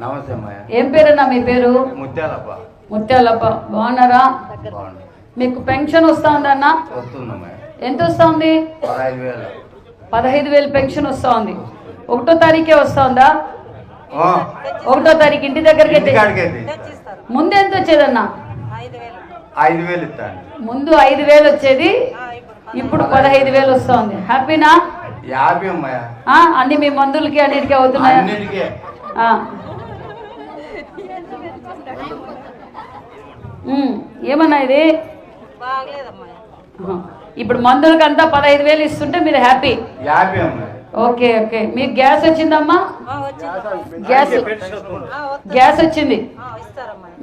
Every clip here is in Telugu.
నమస్తే అమ్మయ్య. ఏం పేరన్నా మీ పేరు? ముత్యాలప్ప. ముత్యాలప్ప. బాగున్నారా? మీకు పెన్షన్ వస్తా ఉందన్నా? వస్తుందమ్మయ్య. ఎంత వస్తా ఉంది? 15,000. 15,000 పెన్షన్ వస్తా ఉంది. 1వ తారీఖే వస్తా ఉందా? 1వ తారీఖు ఇంటి దగ్గరికి ముందు ఎంత వచ్చేదన్నా? 5,000 ఇస్తాను. ముందు 5,000 వచ్చేది, ఇప్పుడు 15,000 వస్తా ఉంది. హ్యాపీనా? హ్యాపీ అమ్మయ్య. అన్ని మీ మందులకి అన్నిటికీ అవుతున్నాయా? ఏమన్నా ఇది ఇప్పుడు మందులకి అంతా 15,000 ఇస్తుంటే మీరు హ్యాపీ? హ్యాపీ అమ్మయ్య. Okay okay. మీకు గ్యాస్ వచ్చిందమ్మా? గ్యాస్ వచ్చింది.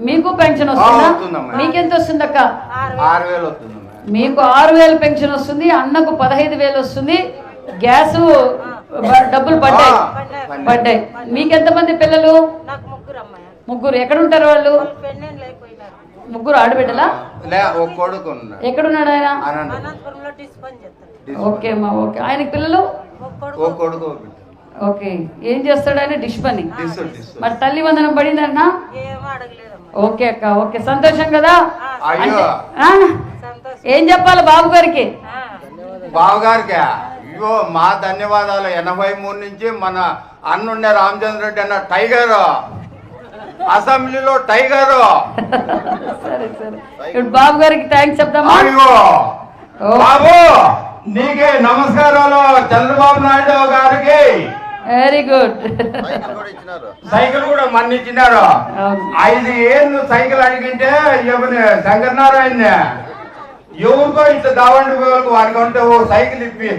మీకు పెన్షన్ వస్తుందా? మీకెంత వస్తుంది అక్క? 6,000 వస్తుంది. మీకు 6,000 పెన్షన్ వస్తుంది, అన్నకు 15,000 వస్తుంది. గ్యాస్ డబ్బులు పడ్డాయి. మీకెంతమంది పిల్లలు? ముగ్గురు. ఎక్కడ ఉంటారు వాళ్ళు? ముగ్గురు ఆడబిడ్డలా? ఎక్కడున్నాడు ఆయన? ఓకే అమ్మా. ఓకే. ఆయనకి పిల్లలు? ఓకే. ఏం చేస్తాడు ఆయన? డిష్ పని. మరి తల్లి వందనం పడిందన్నా? ఓకే అక్క. ఓకే. సంతోషం కదా? ఏం చెప్పాలి బాబు గారికి? అయ్యో మా ధన్యవాదాలు. 83 నుంచి మన అన్నుండే రామచంద్ర రెడ్డి అన్న టైగర్, అసెంబ్లీలో టైగర్. సరే సరే. ఇప్పుడు బాబు గారికి థ్యాంక్స్ చెప్తామా? బాబు నీకే నమస్కారాలు. చంద్రబాబు నాయుడు గారికి వెరీ గుడ్. సైకిల్ కూడా మన్నిచ్చినారు. 5 ఏళ్ళు సైకిల్ అడిగింటే శంకరనారాయణ ఎవరికో ఇంత దావండి వారికంటే ఓ సైకిల్ ఇప్పి.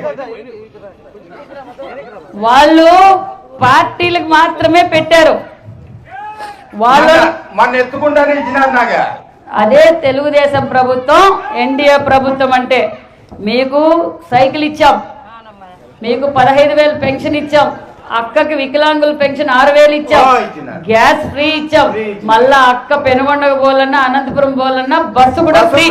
వాళ్ళు పార్టీలకు మాత్రమే పెట్టారు. వాళ్ళు మన ఎత్తుకుంటానే ఇచ్చినారు నాకు. అదే తెలుగుదేశం ప్రభుత్వం, ఎన్డీఏ ప్రభుత్వం అంటే. మీకు సైకిల్ ఇచ్చాం, మీకు 15,000 పెన్షన్ ఇచ్చాం, అక్కకి వికలాంగుల పెన్షన్ 6,000 ఇచ్చాం, గ్యాస్ ఫ్రీ ఇచ్చాం. మళ్ళా అక్క పెనుగొండకు పోవాలన్నా, అనంతపురం పోవాలన్నా బస్సు కూడా ఫ్రీ.